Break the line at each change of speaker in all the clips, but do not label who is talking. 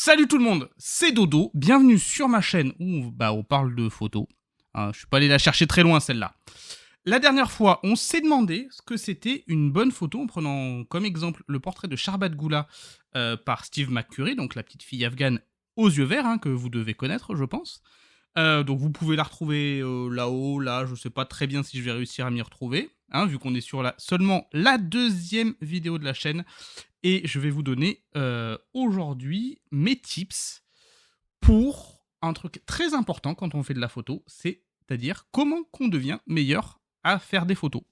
Salut tout le monde, c'est Dodo, bienvenue sur ma chaîne où on parle de photos. Je suis pas allé la chercher très loin celle-là. La dernière fois, on s'est demandé ce que c'était une bonne photo en prenant comme exemple le portrait de Sharbat Gula par Steve McCurry, donc la petite fille afghane aux yeux verts, que vous devez connaître je pense. Donc vous pouvez la retrouver là-haut, là, je sais pas très bien si je vais réussir à m'y retrouver, vu qu'on est sur seulement la deuxième vidéo de la chaîne. Et je vais vous donner aujourd'hui mes tips pour un truc très important quand on fait de la photo, c'est-à-dire comment qu'on devient meilleur à faire des photos.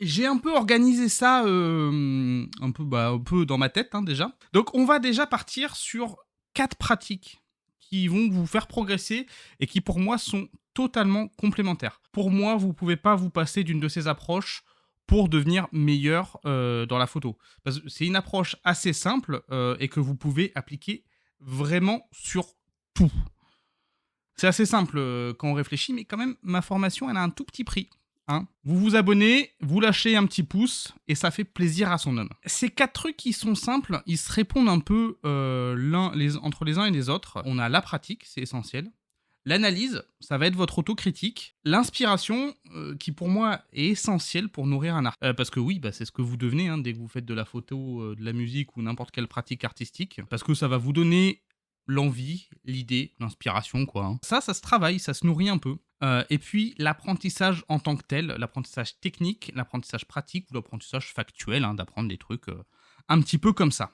J'ai un peu organisé ça un peu dans ma tête déjà. Donc on va déjà partir sur 4 pratiques qui vont vous faire progresser et qui pour moi sont totalement complémentaires. Pour moi, vous pouvez pas vous passer d'une de ces approches pour devenir meilleur dans la photo. Parce que c'est une approche assez simple et que vous pouvez appliquer vraiment sur tout. C'est assez simple quand on réfléchit, mais quand même, ma formation, elle a un tout petit prix. Vous vous abonnez, vous lâchez un petit pouce, et ça fait plaisir à son homme. Ces 4 trucs qui sont simples, ils se répondent un peu entre les uns et les autres. On a la pratique, c'est essentiel. L'analyse, ça va être votre autocritique. L'inspiration, qui pour moi est essentielle pour nourrir un art. Parce que oui, c'est ce que vous devenez dès que vous faites de la photo, de la musique ou n'importe quelle pratique artistique. Parce que ça va vous donner l'envie, l'idée, l'inspiration, quoi. Ça se travaille, ça se nourrit un peu. Et puis l'apprentissage en tant que tel, l'apprentissage technique, l'apprentissage pratique ou l'apprentissage factuel, d'apprendre des trucs un petit peu comme ça.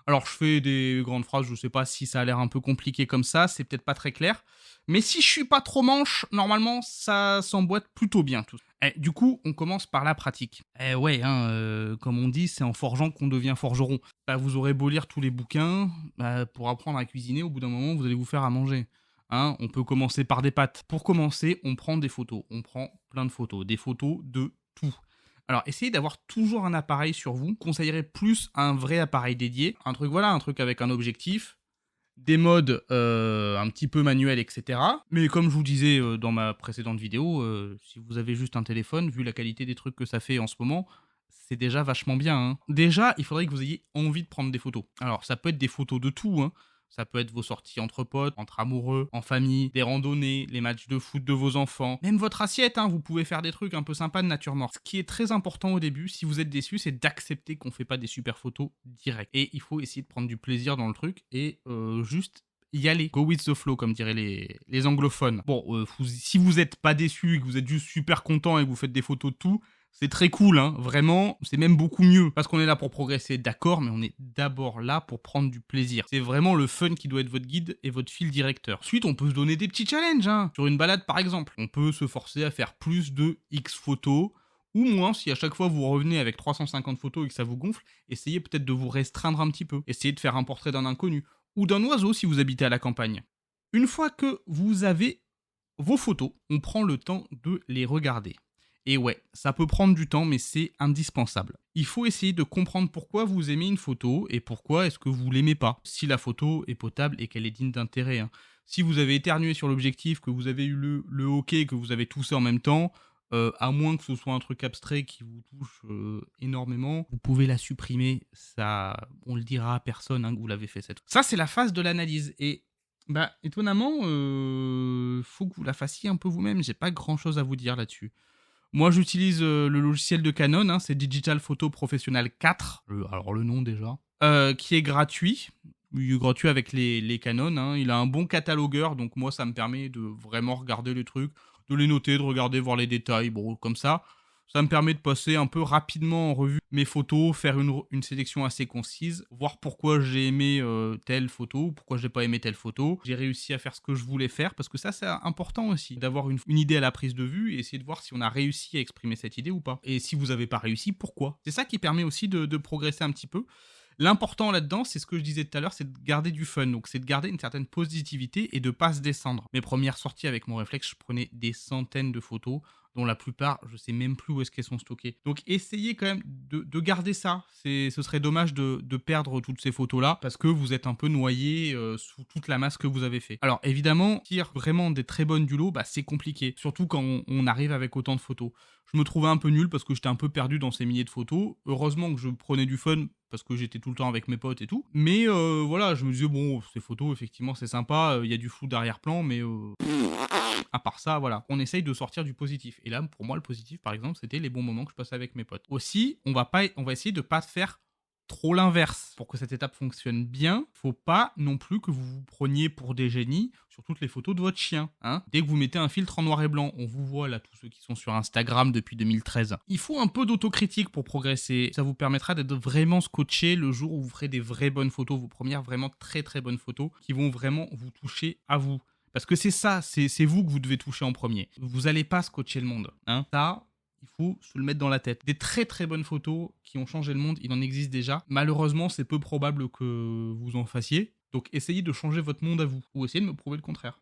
Alors je fais des grandes phrases, je sais pas si ça a l'air un peu compliqué comme ça, c'est peut-être pas très clair. Mais si je suis pas trop manche, normalement ça s'emboîte plutôt bien tout. Du coup, on commence par la pratique. Comme on dit, c'est en forgeant qu'on devient forgeron. Vous aurez beau lire tous les bouquins, pour apprendre à cuisiner, au bout d'un moment, vous allez vous faire à manger. On peut commencer par des pâtes. Pour commencer, on prend des photos. On prend plein de photos. Des photos de tout. Alors, essayez d'avoir toujours un appareil sur vous. Je conseillerais plus un vrai appareil dédié. Un truc avec un objectif, des modes un petit peu manuels, etc. Mais comme je vous disais dans ma précédente vidéo, si vous avez juste un téléphone, vu la qualité des trucs que ça fait en ce moment, c'est déjà vachement bien. Déjà, il faudrait que vous ayez envie de prendre des photos. Alors, ça peut être des photos de tout, Ça peut être vos sorties entre potes, entre amoureux, en famille, des randonnées, les matchs de foot de vos enfants, même votre assiette, vous pouvez faire des trucs un peu sympas de nature morte. Ce qui est très important au début, si vous êtes déçu, c'est d'accepter qu'on fait pas des super photos directes. Et il faut essayer de prendre du plaisir dans le truc et juste y aller. Go with the flow, comme diraient les anglophones. Bon, si vous êtes pas déçu et que vous êtes juste super content et que vous faites des photos de tout, c'est très cool, vraiment, c'est même beaucoup mieux. Parce qu'on est là pour progresser, d'accord, mais on est d'abord là pour prendre du plaisir. C'est vraiment le fun qui doit être votre guide et votre fil directeur. Ensuite, on peut se donner des petits challenges, sur une balade par exemple. On peut se forcer à faire plus de X photos, ou moins, si à chaque fois vous revenez avec 350 photos et que ça vous gonfle, essayez peut-être de vous restreindre un petit peu. Essayez de faire un portrait d'un inconnu, ou d'un oiseau si vous habitez à la campagne. Une fois que vous avez vos photos, on prend le temps de les regarder. Et ouais, ça peut prendre du temps, mais c'est indispensable. Il faut essayer de comprendre pourquoi vous aimez une photo et pourquoi est-ce que vous l'aimez pas. Si la photo est potable et qu'elle est digne d'intérêt. Si vous avez éternué sur l'objectif, que vous avez eu le hockey, que vous avez toussé en même temps, à moins que ce soit un truc abstrait qui vous touche énormément, vous pouvez la supprimer. Ça, on le dira à personne que vous l'avez fait cette fois. Ça, c'est la phase de l'analyse. Et étonnamment, faut que vous la fassiez un peu vous-même. J'ai pas grand-chose à vous dire là-dessus. Moi, j'utilise le logiciel de Canon, c'est Digital Photo Professional 4, alors le nom déjà, qui est gratuit. Il est gratuit avec les Canon, Il a un bon catalogueur, donc moi, ça me permet de vraiment regarder les trucs, de les noter, de regarder, voir les détails, bon, comme ça. Ça me permet de passer un peu rapidement en revue mes photos, faire une sélection assez concise, voir pourquoi j'ai aimé telle photo, pourquoi j'ai pas aimé telle photo. J'ai réussi à faire ce que je voulais faire, parce que ça c'est important aussi, d'avoir une idée à la prise de vue et essayer de voir si on a réussi à exprimer cette idée ou pas. Et si vous n'avez pas réussi, pourquoi? C'est ça qui permet aussi de progresser un petit peu. L'important là-dedans, c'est ce que je disais tout à l'heure, c'est de garder du fun. Donc c'est de garder une certaine positivité et de pas se descendre. Mes premières sorties avec mon réflexe, je prenais des centaines de photos, dont la plupart, je sais même plus où est-ce qu'elles sont stockées. Donc essayez quand même de garder ça. Ce serait dommage de perdre toutes ces photos-là, parce que vous êtes un peu noyé sous toute la masse que vous avez fait. Alors évidemment, tirer vraiment des très bonnes du lot, c'est compliqué. Surtout quand on arrive avec autant de photos. Je me trouvais un peu nul parce que j'étais un peu perdu dans ces milliers de photos. Heureusement que je prenais du fun parce que j'étais tout le temps avec mes potes et tout. Mais voilà, je me disais, bon, ces photos, effectivement, c'est sympa. Il y a du flou d'arrière-plan, mais à part ça, voilà. On essaye de sortir du positif. Et là, pour moi, le positif, par exemple, c'était les bons moments que je passais avec mes potes. Aussi, on va essayer de pas faire trop l'inverse. Pour que cette étape fonctionne bien, faut pas non plus que vous vous preniez pour des génies sur toutes les photos de votre chien. Hein. Dès que vous mettez un filtre en noir et blanc, on vous voit là, tous ceux qui sont sur Instagram depuis 2013. Il faut un peu d'autocritique pour progresser. Ça vous permettra d'être vraiment scotché le jour où vous ferez des vraies bonnes photos, vos premières vraiment très très bonnes photos qui vont vraiment vous toucher à vous. Parce que c'est ça, c'est vous que vous devez toucher en premier. Vous allez pas scotcher le monde. Hein. Ça, il faut se le mettre dans la tête. Des très très bonnes photos qui ont changé le monde, il en existe déjà. Malheureusement, c'est peu probable que vous en fassiez. Donc essayez de changer votre monde à vous. Ou essayez de me prouver le contraire.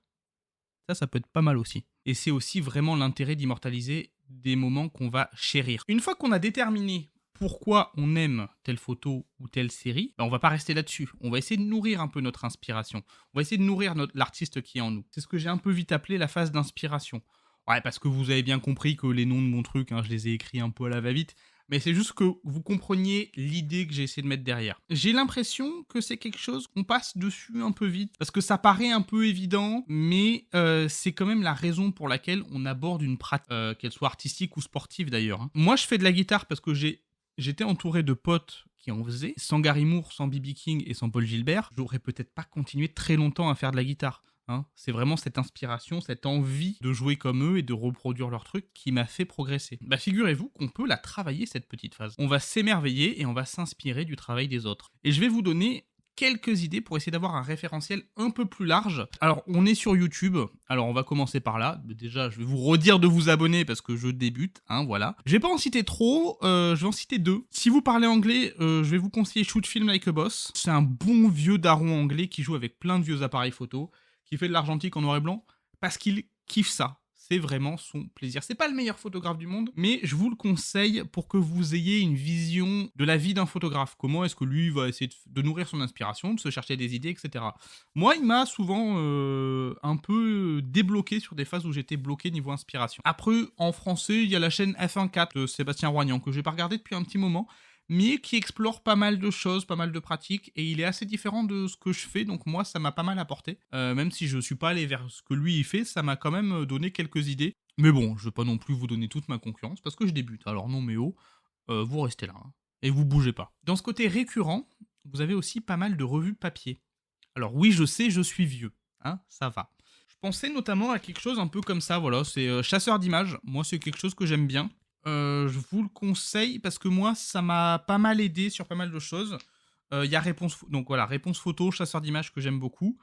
Ça peut être pas mal aussi. Et c'est aussi vraiment l'intérêt d'immortaliser des moments qu'on va chérir. Une fois qu'on a déterminé pourquoi on aime telle photo ou telle série, on va pas rester là-dessus. On va essayer de nourrir un peu notre inspiration. On va essayer de nourrir l'artiste qui est en nous. C'est ce que j'ai un peu vite appelé la phase d'inspiration. Ouais, parce que vous avez bien compris que les noms de mon truc, je les ai écrits un peu à la va-vite. Mais c'est juste que vous compreniez l'idée que j'ai essayé de mettre derrière. J'ai l'impression que c'est quelque chose qu'on passe dessus un peu vite, parce que ça paraît un peu évident, mais c'est quand même la raison pour laquelle on aborde une pratique, qu'elle soit artistique ou sportive d'ailleurs. Hein. Moi, je fais de la guitare parce que j'étais entouré de potes qui en faisaient. Sans Gary Moore, sans B.B. King et sans Paul Gilbert, j'aurais peut-être pas continué très longtemps à faire de la guitare. Hein. C'est vraiment cette inspiration, cette envie de jouer comme eux et de reproduire leurs trucs qui m'a fait progresser. Bah figurez-vous qu'on peut la travailler cette petite phase. On va s'émerveiller et on va s'inspirer du travail des autres. Et je vais vous donner quelques idées pour essayer d'avoir un référentiel un peu plus large. Alors on est sur YouTube, alors on va commencer par là. Déjà je vais vous redire de vous abonner parce que je débute, voilà. Je vais pas en citer trop, je vais en citer 2. Si vous parlez anglais, je vais vous conseiller Shoot Film Like a Boss. C'est un bon vieux daron anglais qui joue avec plein de vieux appareils photo, qui fait de l'argentique en noir et blanc, parce qu'il kiffe ça. C'est vraiment son plaisir. C'est pas le meilleur photographe du monde, mais je vous le conseille pour que vous ayez une vision de la vie d'un photographe. Comment est-ce que lui va essayer de nourrir son inspiration, de se chercher des idées, etc. Moi, il m'a souvent un peu débloqué sur des phases où j'étais bloqué niveau inspiration. Après, en français, il y a la chaîne F1.4 de Sébastien Roignan, que j'ai pas regardé depuis un petit moment, mais qui explore pas mal de choses, pas mal de pratiques, et il est assez différent de ce que je fais, donc moi ça m'a pas mal apporté. Même si je suis pas allé vers ce que lui il fait, ça m'a quand même donné quelques idées. Mais bon, je vais pas non plus vous donner toute ma concurrence, parce que je débute, alors non mais vous restez là, et vous bougez pas. Dans ce côté récurrent, vous avez aussi pas mal de revues papier. Alors oui, je sais, je suis vieux, ça va. Je pensais notamment à quelque chose un peu comme ça, voilà, c'est chasseur d'images, moi c'est quelque chose que j'aime bien. Je vous le conseille parce que moi, ça m'a pas mal aidé sur pas mal de choses. Il y a donc voilà, réponse photo, chasseur d'images que j'aime beaucoup.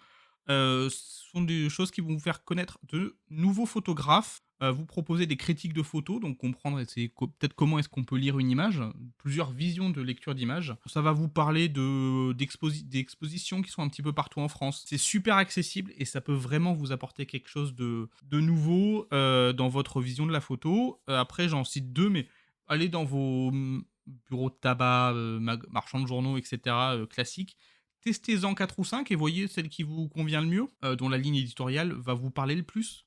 Ce sont des choses qui vont vous faire connaître de nouveaux photographes, vous proposer des critiques de photos, donc comprendre peut-être comment est-ce qu'on peut lire une image, plusieurs visions de lecture d'image. Ça va vous parler d'expositions qui sont un petit peu partout en France. C'est super accessible et ça peut vraiment vous apporter quelque chose de nouveau dans votre vision de la photo. Après, j'en cite 2, mais allez dans vos bureaux de tabac, marchands de journaux, etc. Classiques. Testez-en 4 ou 5 et voyez celle qui vous convient le mieux, dont la ligne éditoriale va vous parler le plus.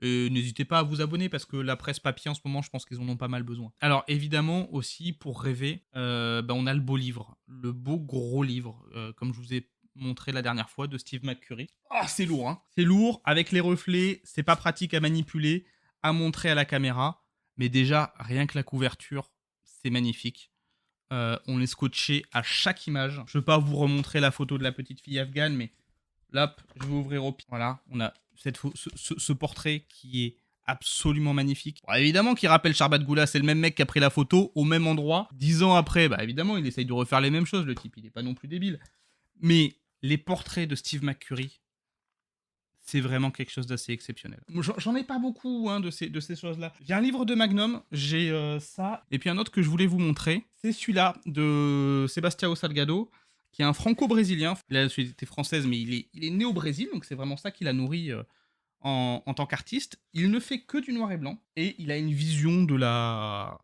Et n'hésitez pas à vous abonner parce que la presse papier en ce moment, je pense qu'ils en ont pas mal besoin. Alors évidemment aussi, pour rêver, on a le beau livre, le beau gros livre, comme je vous ai montré la dernière fois, de Steve McCurry. Ah, c'est lourd, hein. C'est lourd, avec les reflets, c'est pas pratique à manipuler, à montrer à la caméra, mais déjà, rien que la couverture, c'est magnifique. On est scotché à chaque image. Je ne vais pas vous remontrer la photo de la petite fille afghane, mais là, je vais ouvrir au pire. Voilà, on a ce portrait qui est absolument magnifique. Bon, évidemment qu'il rappelle Sharbat Goula, c'est le même mec qui a pris la photo au même endroit. 10 ans après, évidemment, il essaye de refaire les mêmes choses, le type, il n'est pas non plus débile. Mais les portraits de Steve McCurry, c'est vraiment quelque chose d'assez exceptionnel. J'en ai pas beaucoup de ces choses-là. J'ai un livre de Magnum, j'ai ça, et puis un autre que je voulais vous montrer, c'est celui-là de Sebastião Salgado, qui est un franco-brésilien. Il a la nationalité française, mais il est né au Brésil, donc c'est vraiment ça qui l'a nourri en tant qu'artiste. Il ne fait que du noir et blanc, et il a une vision de la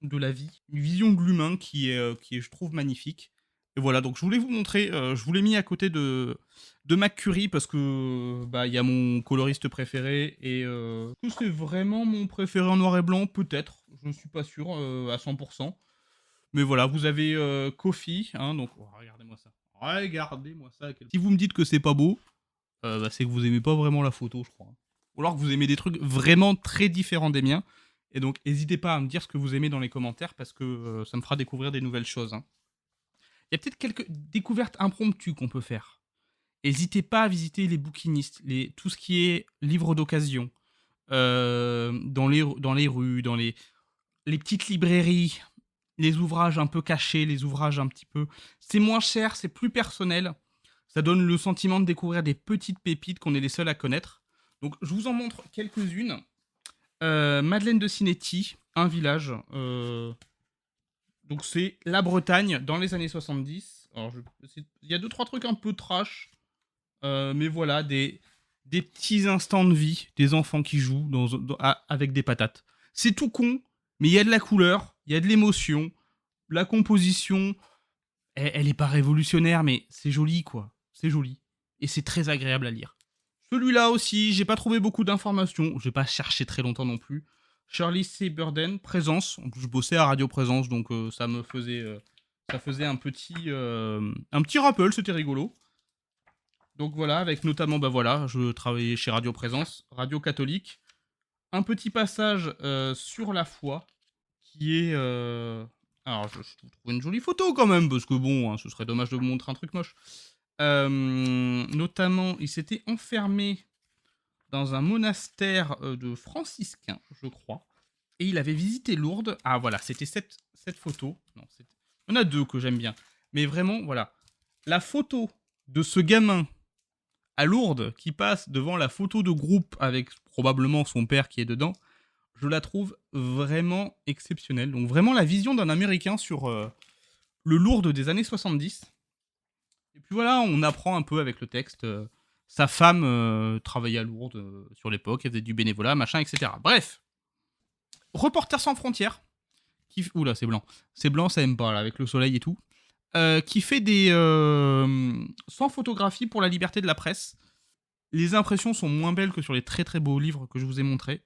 vie, une vision de l'humain qui est, je trouve, magnifique. Et voilà, donc je voulais vous montrer, je vous l'ai mis à côté de McCurry parce que, bah, il y a mon coloriste préféré et que c'est vraiment mon préféré en noir et blanc? Peut-être, je suis pas sûr, à 100. Mais voilà, vous avez, Kofi, hein, donc oh, regardez-moi ça. Regardez-moi ça à quel si vous me dites que c'est pas beau, bah, c'est que vous aimez pas vraiment la photo, je crois, hein. Ou alors que vous aimez des trucs vraiment très différents des miens et donc hésitez pas à me dire ce que vous aimez dans les commentaires parce que, ça me fera découvrir des nouvelles choses, hein. Il y a peut-être quelques découvertes impromptues qu'on peut faire. N'hésitez pas à visiter les bouquinistes, tout ce qui est livres d'occasion, dans les rues, dans les petites librairies, les ouvrages un peu cachés, les ouvrages un petit peu... C'est moins cher, c'est plus personnel. Ça donne le sentiment de découvrir des petites pépites qu'on est les seuls à connaître. Donc je vous en montre quelques-unes. Madeleine de Cinetti, un village. Donc c'est la Bretagne dans les années 70. Alors il y a 2-3 trucs un peu trash. Mais voilà, des petits instants de vie, des enfants qui jouent avec des patates. C'est tout con, mais il y a de la couleur, il y a de l'émotion, la composition, elle est pas révolutionnaire, mais c'est joli, quoi. C'est joli. Et c'est très agréable à lire. Celui-là aussi, j'ai pas trouvé beaucoup d'informations, j'ai pas cherché très longtemps non plus. Shirley C. Burden, Présence. Je bossais à Radio Présence, donc ça faisait un petit rappel, c'était rigolo. Donc voilà, avec notamment, bah voilà, je travaillais chez Radio Présence, Radio Catholique. Un petit passage sur la foi, qui est... Alors, je trouve une jolie photo quand même, parce que bon, hein, ce serait dommage de vous montrer un truc moche. Notamment, il s'était enfermé dans un monastère de franciscains, je crois. Et il avait visité Lourdes. Ah voilà, c'était cette photo. Non, il y en a deux que j'aime bien. Mais vraiment, voilà. La photo de ce gamin à Lourdes qui passe devant la photo de groupe avec probablement son père qui est dedans, je la trouve vraiment exceptionnelle. Donc vraiment la vision d'un Américain sur le Lourdes des années 70. Et puis voilà, on apprend un peu avec le texte. Sa femme travaillait à Lourdes sur l'époque, elle faisait du bénévolat, machin, etc. Bref, Reporters sans frontières. Oula, c'est blanc. C'est blanc, ça aime pas, là, avec le soleil et tout. Qui fait des 100 photographies pour la liberté de la presse. Les impressions sont moins belles que sur les très très beaux livres que je vous ai montrés,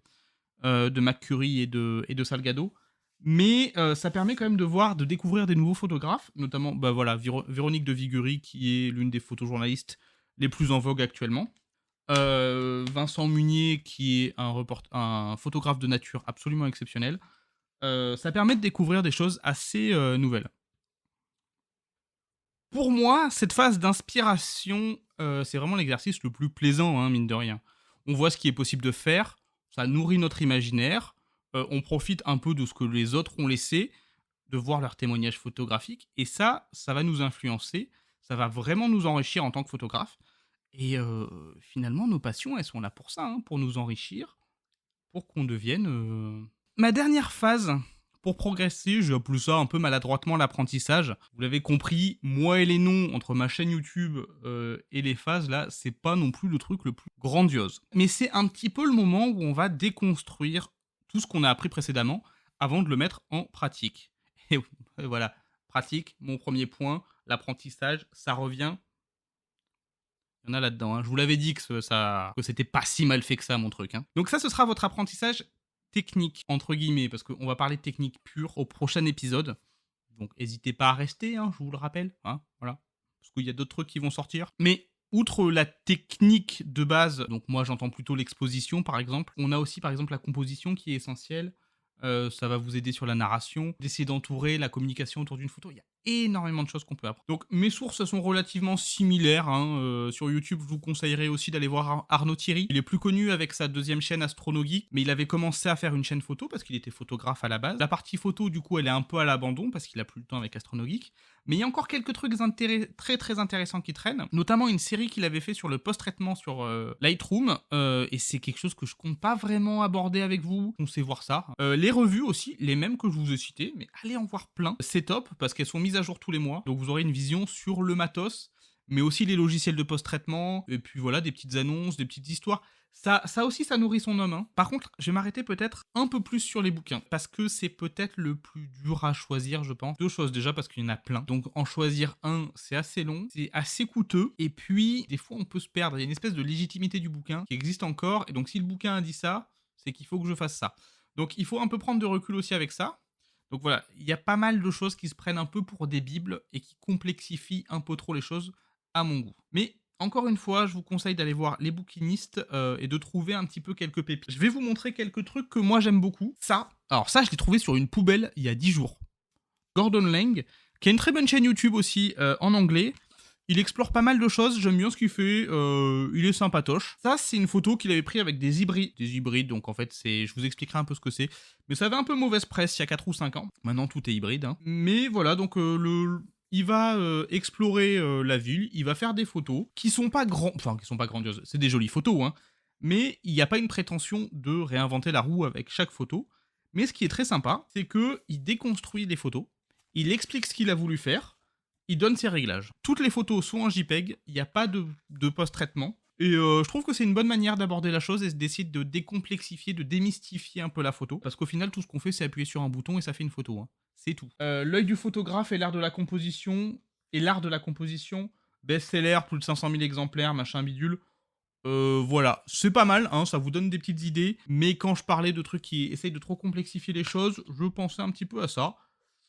de McCurry et de Salgado. Mais ça permet quand même de découvrir des nouveaux photographes, notamment bah voilà, Véronique de Viguerie, qui est l'une des photojournalistes les plus en vogue actuellement. Vincent Munier, qui est un photographe de nature absolument exceptionnel. Ça permet de découvrir des choses assez nouvelles. Pour moi, cette phase d'inspiration, c'est vraiment l'exercice le plus plaisant, hein, mine de rien. On voit ce qui est possible de faire, ça nourrit notre imaginaire, on profite un peu de ce que les autres ont laissé, de voir leurs témoignages photographiques, et ça va nous influencer, ça va vraiment nous enrichir en tant que photographe. Et finalement, nos passions, elles sont là pour ça, hein, pour nous enrichir, pour qu'on devienne... Ma dernière phase, pour progresser, j'ai appelé ça un peu maladroitement l'apprentissage. Vous l'avez compris, moi et les noms entre ma chaîne YouTube et les phases, là, c'est pas non plus le truc le plus grandiose. Mais c'est un petit peu le moment où on va déconstruire tout ce qu'on a appris précédemment avant de le mettre en pratique. Et voilà, pratique, mon premier point, l'apprentissage, ça revient. Il y en a là-dedans, hein. Je vous l'avais dit que c'était pas si mal fait que ça, mon truc, hein. Donc ça, ce sera votre apprentissage technique, entre guillemets, parce qu'on va parler de technique pure au prochain épisode. Donc n'hésitez pas à rester, hein, je vous le rappelle, hein, voilà. Parce qu'il y a d'autres trucs qui vont sortir. Mais outre la technique de base, donc moi j'entends plutôt l'exposition par exemple, on a aussi par exemple la composition qui est essentielle. Ça va vous aider sur la narration, d'essayer d'entourer la communication autour d'une photo. Il y a énormément de choses qu'on peut apprendre. Donc mes sources sont relativement similaires, hein. Sur YouTube, je vous conseillerais aussi d'aller voir Arnaud Thierry. Il est plus connu avec sa deuxième chaîne Astronogeek, mais il avait commencé à faire une chaîne photo parce qu'il était photographe à la base. La partie photo, du coup, elle est un peu à l'abandon parce qu'il a plus le temps avec Astronogeek. Mais il y a encore quelques trucs très très intéressants qui traînent, notamment une série qu'il avait fait sur le post-traitement sur Lightroom, et c'est quelque chose que je compte pas vraiment aborder avec vous, on sait voir ça. Les revues aussi, les mêmes que je vous ai citées, mais allez en voir plein, c'est top, parce qu'elles sont mises à jour tous les mois, donc vous aurez une vision sur le matos, mais aussi les logiciels de post-traitement, et puis voilà, des petites annonces, des petites histoires. Ça aussi, ça nourrit son homme, hein. Par contre, je vais m'arrêter peut-être un peu plus sur les bouquins, parce que c'est peut-être le plus dur à choisir, je pense. Deux choses déjà, parce qu'il y en a plein. Donc en choisir un, c'est assez long, c'est assez coûteux, et puis des fois on peut se perdre. Il y a une espèce de légitimité du bouquin qui existe encore, et donc si le bouquin a dit ça, c'est qu'il faut que je fasse ça. Donc il faut un peu prendre de recul aussi avec ça. Donc voilà, il y a pas mal de choses qui se prennent un peu pour des bibles et qui complexifient un peu trop les choses à mon goût. Mais encore une fois, je vous conseille d'aller voir les bouquinistes et de trouver un petit peu quelques pépites. Je vais vous montrer quelques trucs que moi j'aime beaucoup. Alors ça, je l'ai trouvé sur une poubelle il y a 10 jours. Gordon Lang, qui a une très bonne chaîne YouTube aussi en anglais. Il explore pas mal de choses, j'aime bien ce qu'il fait, il est sympatoche. Ça, c'est une photo qu'il avait pris avec des hybrides. Des hybrides, donc en fait, je vous expliquerai un peu ce que c'est. Mais ça avait un peu mauvaise presse il y a 4 ou 5 ans. Maintenant, tout est hybride, hein. Mais voilà, donc il va explorer la ville, il va faire des photos qui sont pas grandioses, c'est des jolies photos, hein. Mais il n'y a pas une prétention de réinventer la roue avec chaque photo. Mais ce qui est très sympa, c'est qu'il déconstruit les photos, il explique ce qu'il a voulu faire, il donne ses réglages. Toutes les photos sont en JPEG, il n'y a pas de post-traitement. Et je trouve que c'est une bonne manière d'aborder la chose et d'essayer de décomplexifier, de démystifier un peu la photo. Parce qu'au final, tout ce qu'on fait, c'est appuyer sur un bouton et ça fait une photo, hein. C'est tout. L'œil du photographe et l'art de la composition. Best-seller, plus de 500 000 exemplaires, machin bidule. Voilà, c'est pas mal, hein, ça vous donne des petites idées. Mais quand je parlais de trucs qui essayent de trop complexifier les choses, je pensais un petit peu à ça.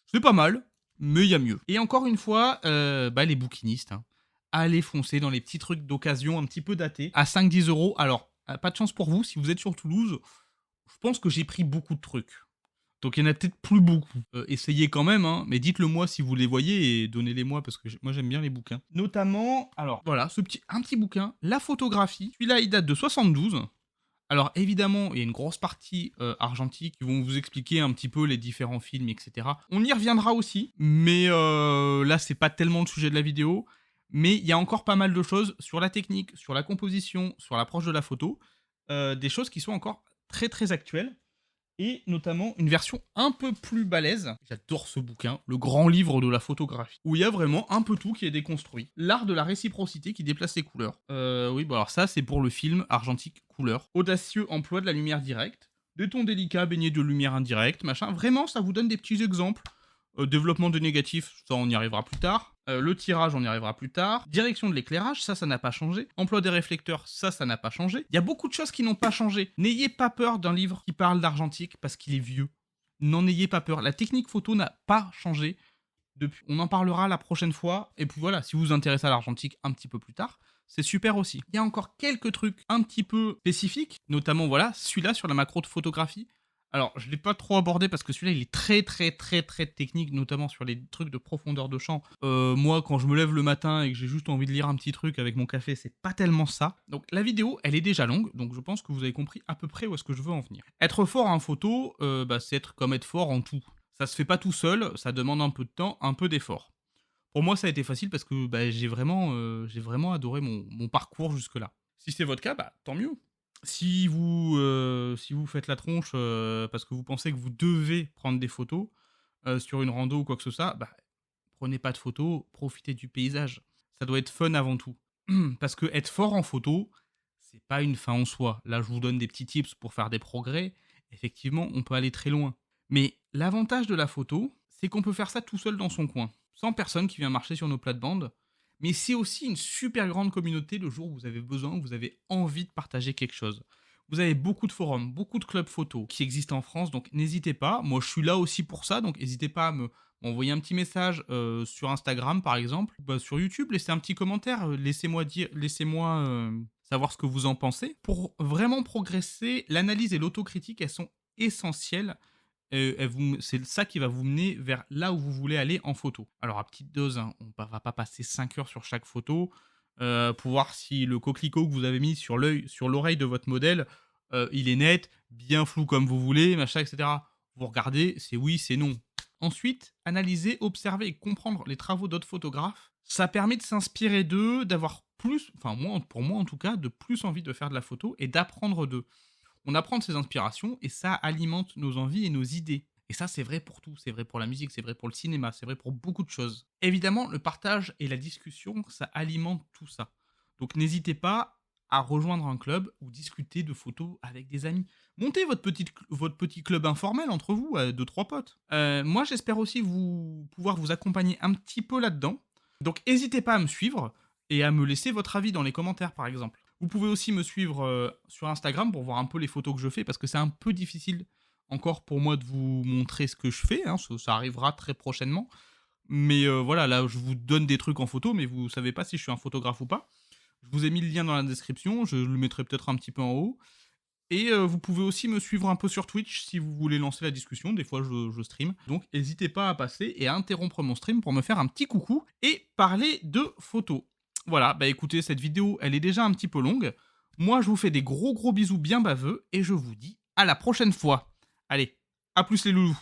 C'est pas mal, mais il y a mieux. Et encore une fois, les bouquinistes, hein, allez foncer dans les petits trucs d'occasion un petit peu datés, à 5-10 euros. Alors, pas de chance pour vous, si vous êtes sur Toulouse, je pense que j'ai pris beaucoup de trucs. Donc il y en a peut-être plus beaucoup. Essayez quand même, hein, mais dites-le moi si vous les voyez et donnez-les moi parce que moi j'aime bien les bouquins. Notamment, alors voilà, un petit bouquin, La photographie. Celui-là il date de 72. Alors évidemment, il y a une grosse partie argentique qui vont vous expliquer un petit peu les différents films, etc. On y reviendra aussi, mais là c'est pas tellement le sujet de la vidéo. Mais il y a encore pas mal de choses sur la technique, sur la composition, sur l'approche de la photo, des choses qui sont encore très très actuelles. Et notamment une version un peu plus balèze. J'adore ce bouquin, le grand livre de la photographie, où il y a vraiment un peu tout qui est déconstruit. L'art de la réciprocité qui déplace les couleurs. Oui, bon alors ça c'est pour le film argentique couleur. Audacieux emploi de la lumière directe, des tons délicats baignés de lumière indirecte, machin. Vraiment, ça vous donne des petits exemples. Développement de négatif, ça on y arrivera plus tard. Le tirage, on y arrivera plus tard. Direction de l'éclairage, ça n'a pas changé. Emploi des réflecteurs, ça n'a pas changé. Il y a beaucoup de choses qui n'ont pas changé. N'ayez pas peur d'un livre qui parle d'argentique parce qu'il est vieux. N'en ayez pas peur. La technique photo n'a pas changé depuis. On en parlera la prochaine fois. Et puis voilà, si vous vous intéressez à l'argentique un petit peu plus tard, c'est super aussi. Il y a encore quelques trucs un petit peu spécifiques, notamment voilà, celui-là sur la macro de photographie. Alors, je ne l'ai pas trop abordé parce que celui-là, il est très, très, très, très technique, notamment sur les trucs de profondeur de champ. Moi, quand je me lève le matin et que j'ai juste envie de lire un petit truc avec mon café, c'est pas tellement ça. Donc, la vidéo, elle est déjà longue, donc je pense que vous avez compris à peu près où est-ce que je veux en venir. Être fort en photo, c'est être comme être fort en tout. Ça se fait pas tout seul, ça demande un peu de temps, un peu d'effort. Pour moi, ça a été facile parce que j'ai vraiment adoré mon parcours jusque-là. Si c'est votre cas, tant mieux. Si vous faites la tronche parce que vous pensez que vous devez prendre des photos sur une rando ou quoi que ce soit, prenez pas de photos, profitez du paysage. Ça doit être fun avant tout. Parce que être fort en photo, c'est pas une fin en soi. Là, je vous donne des petits tips pour faire des progrès. Effectivement, on peut aller très loin. Mais l'avantage de la photo, c'est qu'on peut faire ça tout seul dans son coin, sans personne qui vient marcher sur nos plates-bandes. Mais c'est aussi une super grande communauté le jour où vous avez besoin, où vous avez envie de partager quelque chose. Vous avez beaucoup de forums, beaucoup de clubs photos qui existent en France, donc n'hésitez pas. Moi, je suis là aussi pour ça, donc n'hésitez pas à m'envoyer un petit message sur Instagram, par exemple. Sur YouTube, laissez un petit commentaire, laissez-moi savoir ce que vous en pensez. Pour vraiment progresser, l'analyse et l'autocritique, elles sont essentielles. C'est ça qui va vous mener vers là où vous voulez aller en photo. Alors à petite dose, hein, on ne va pas passer 5 heures sur chaque photo pour voir si le coquelicot que vous avez mis sur l'oreille de votre modèle, il est net, bien flou comme vous voulez, machin, etc. Vous regardez, c'est oui, c'est non. Ensuite, analyser, observer et comprendre les travaux d'autres photographes. Ça permet de s'inspirer d'eux, d'avoir plus, pour moi en tout cas, de plus envie de faire de la photo et d'apprendre d'eux. On apprend de ses inspirations et ça alimente nos envies et nos idées. Et ça, c'est vrai pour tout. C'est vrai pour la musique, c'est vrai pour le cinéma, c'est vrai pour beaucoup de choses. Évidemment, le partage et la discussion, ça alimente tout ça. Donc n'hésitez pas à rejoindre un club ou discuter de photos avec des amis. Montez votre petit club informel entre vous, deux, trois potes. Moi, j'espère aussi pouvoir vous accompagner un petit peu là-dedans. Donc n'hésitez pas à me suivre et à me laisser votre avis dans les commentaires, par exemple. Vous pouvez aussi me suivre sur Instagram pour voir un peu les photos que je fais, parce que c'est un peu difficile encore pour moi de vous montrer ce que je fais, hein, ça arrivera très prochainement. Mais voilà, là, je vous donne des trucs en photo, mais vous savez pas si je suis un photographe ou pas. Je vous ai mis le lien dans la description, je le mettrai peut-être un petit peu en haut. Et vous pouvez aussi me suivre un peu sur Twitch si vous voulez lancer la discussion, des fois je stream. Donc n'hésitez pas à passer et à interrompre mon stream pour me faire un petit coucou et parler de photos. Voilà, bah écoutez, cette vidéo, elle est déjà un petit peu longue. Moi, je vous fais des gros bisous bien baveux et je vous dis à la prochaine fois. Allez, à plus les loulous.